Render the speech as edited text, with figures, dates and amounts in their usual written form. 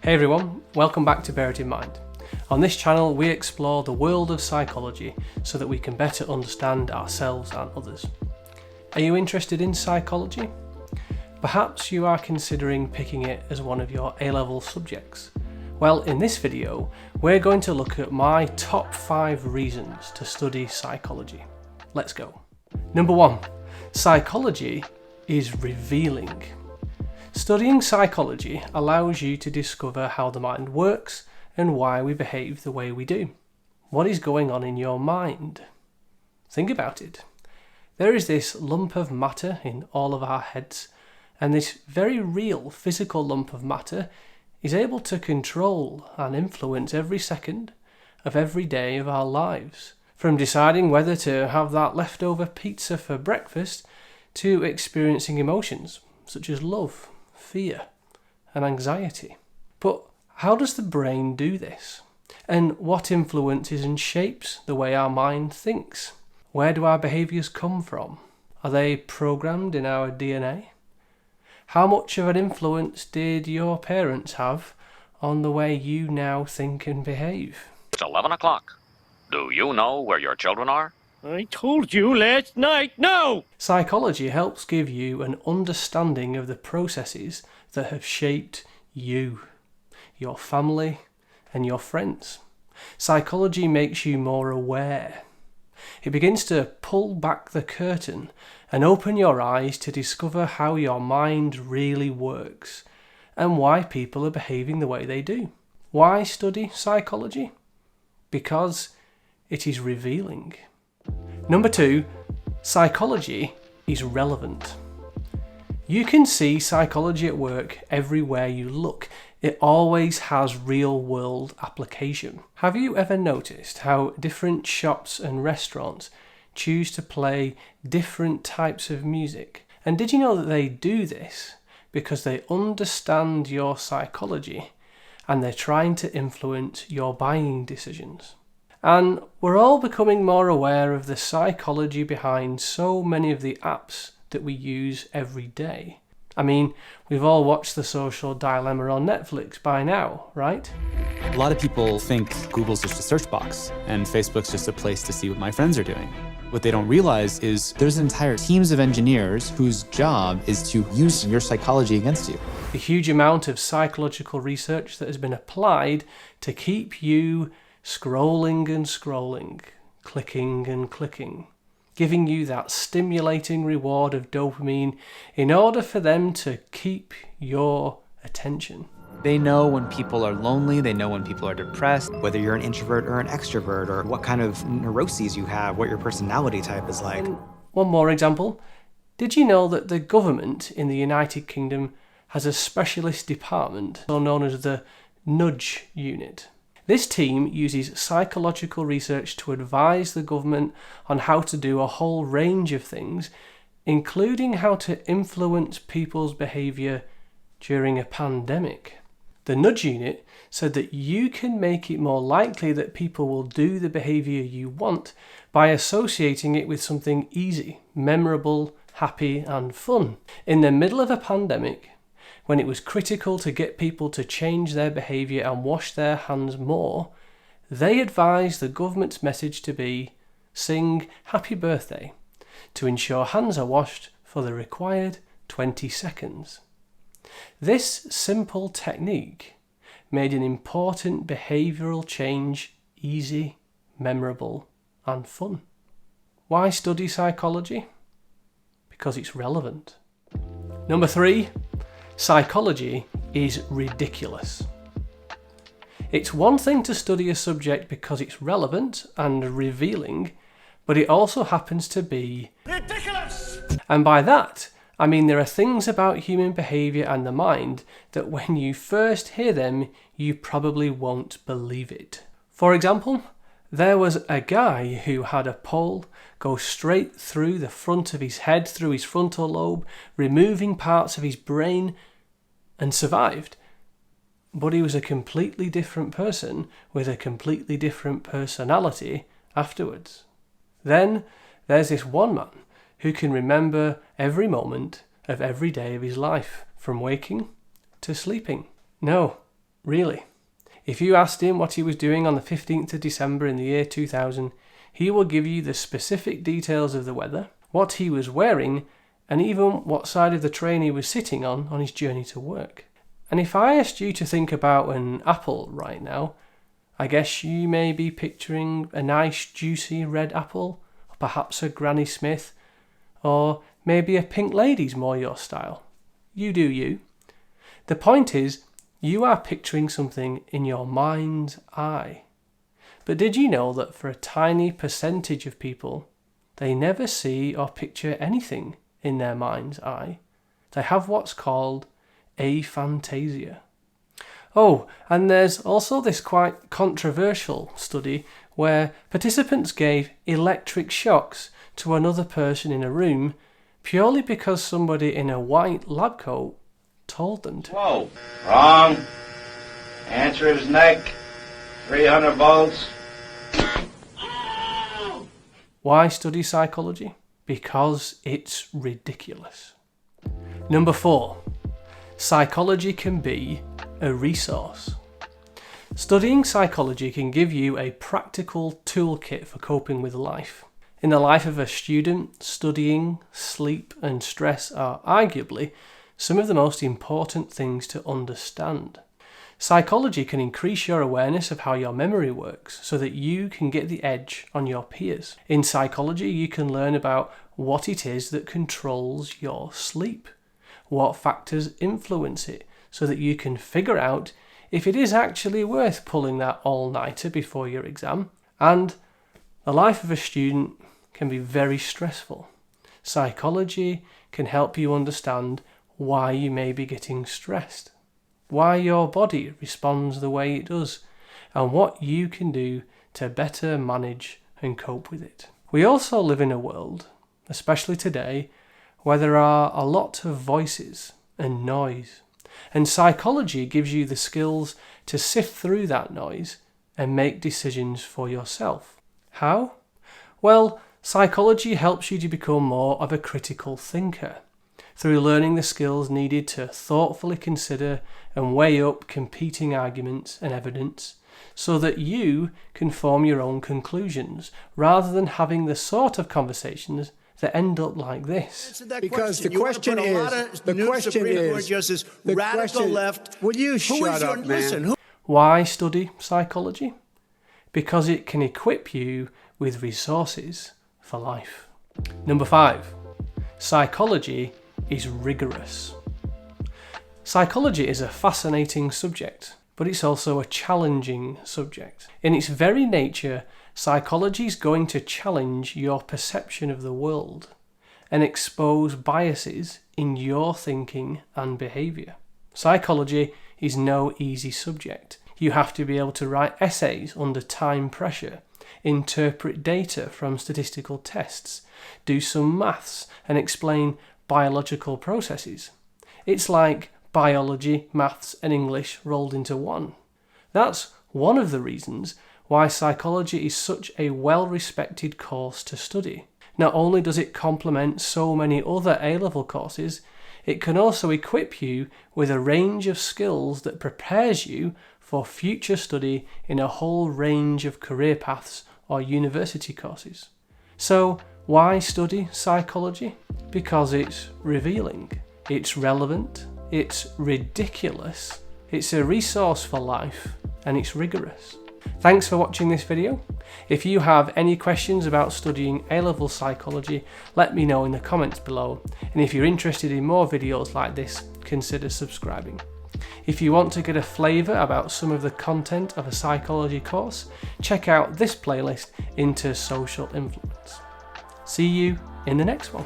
Hey everyone, welcome back to Bear It in Mind. On this channel we explore the world of psychology so that we can better understand ourselves and others. Are you interested in psychology? Perhaps you are considering picking it as one of your A-level subjects. Well, in this video we're going to look at my top 5 reasons to study psychology. Let's go. Number 1. Psychology is revealing. Studying psychology allows you to discover how the mind works and why we behave the way we do. What is going on in your mind? Think about it. There is this lump of matter in all of our heads, and this very real physical lump of matter is able to control and influence every second of every day of our lives. From deciding whether to have that leftover pizza for breakfast to experiencing emotions such as love, fear and anxiety. But how does the brain do this? And what influences and shapes the way our mind thinks? Where do our behaviours come from? Are they programmed in our DNA? How much of an influence did your parents have on the way you now think and behave? It's 11 o'clock. Do you know where your children are? I told you last night, no! Psychology helps give you an understanding of the processes that have shaped you, your family, and your friends. Psychology makes you more aware. It begins to pull back the curtain and open your eyes to discover how your mind really works and why people are behaving the way they do. Why study psychology? Because it is revealing. Number 2, psychology is relevant. You can see psychology at work everywhere you look. It always has real-world application. Have you ever noticed how different shops and restaurants choose to play different types of music? And did you know that they do this because they understand your psychology and they're trying to influence your buying decisions? And we're all becoming more aware of the psychology behind so many of the apps that we use every day. I mean, we've all watched The Social Dilemma on Netflix by now, right? A lot of people think Google's just a search box and Facebook's just a place to see what my friends are doing. What they don't realize is there's entire teams of engineers whose job is to use your psychology against you. The huge amount of psychological research that has been applied to keep you scrolling and scrolling, clicking and clicking, giving you that stimulating reward of dopamine in order for them to keep your attention. They know when people are lonely, they know when people are depressed, whether you're an introvert or an extrovert, or what kind of neuroses you have, what your personality type is like. And one more example. Did you know that the government in the United Kingdom has a specialist department, known as the Nudge Unit? This team uses psychological research to advise the government on how to do a whole range of things, including how to influence people's behaviour during a pandemic. The Nudge Unit said that you can make it more likely that people will do the behaviour you want by associating it with something easy, memorable, happy and fun. In the middle of a pandemic, when it was critical to get people to change their behaviour and wash their hands more, they advised the government's message to be, sing happy birthday, to ensure hands are washed for the required 20 seconds. This simple technique made an important behavioural change easy, memorable and fun. Why study psychology? Because it's relevant. Number 3, psychology is ridiculous. It's one thing to study a subject because it's relevant and revealing, but it also happens to be ridiculous. And by that, I mean there are things about human behaviour and the mind that when you first hear them, you probably won't believe it. For example, there was a guy who had a pole go straight through the front of his head, through his frontal lobe, removing parts of his brain, and survived. But he was a completely different person with a completely different personality afterwards. Then there's this one man who can remember every moment of every day of his life, from waking to sleeping. No, Really. If you asked him what he was doing on the 15th of December in the year 2000, he will give you the specific details of the weather, what he was wearing, and even what side of the train he was sitting on his journey to work. And if I asked you to think about an apple right now, I guess you may be picturing a nice juicy red apple, or perhaps a Granny Smith, or maybe a pink lady's more your style. You do you. The point is, you are picturing something in your mind's eye. But did you know that for a tiny percentage of people, they never see or picture anything in their mind's eye? They have what's called aphantasia. Oh, and there's also this quite controversial study where participants gave electric shocks to another person in a room purely because somebody in a white lab coat told them to. Whoa, wrong. Answer is neck, 300 volts. Why study psychology? Because it's ridiculous. Number 4. Psychology can be a resource. Studying psychology can give you a practical toolkit for coping with life. In the life of a student, studying, sleep, and stress are arguably some of the most important things to understand. Psychology can increase your awareness of how your memory works so that you can get the edge on your peers. In psychology, you can learn about what it is that controls your sleep, what factors influence it, so that you can figure out if it is actually worth pulling that all-nighter before your exam. And the life of a student can be very stressful. Psychology can help you understand why you may be getting stressed, why your body responds the way it does, and what you can do to better manage and cope with it. We also live in a world, especially today, where there are a lot of voices and noise, and psychology gives you the skills to sift through that noise and make decisions for yourself. How? Well, psychology helps you to become more of a critical thinker through learning the skills needed to thoughtfully consider and weigh up competing arguments and evidence so that you can form your own conclusions rather than having the sort of conversations that end up like this. Because the question is, radical left. Will you shut up, man? Why study psychology? Because it can equip you with resources for life. Number 5. Psychology is rigorous. Psychology is a fascinating subject, but it's also a challenging subject. In its very nature, psychology is going to challenge your perception of the world and expose biases in your thinking and behaviour. Psychology is no easy subject. You have to be able to write essays under time pressure, interpret data from statistical tests, do some maths and explain biological processes. It's like biology, maths and English rolled into one. That's one of the reasons why psychology is such a well-respected course to study. Not only does it complement so many other A-level courses, it can also equip you with a range of skills that prepares you for future study in a whole range of career paths or university courses. So, why study psychology? Because it's revealing, it's relevant, it's ridiculous, it's a resource for life, and it's rigorous. Thanks for watching this video. If you have any questions about studying A-level psychology, let me know in the comments below. And if you're interested in more videos like this, consider subscribing. If you want to get a flavour about some of the content of a psychology course, check out this playlist into social influence. See you in the next one.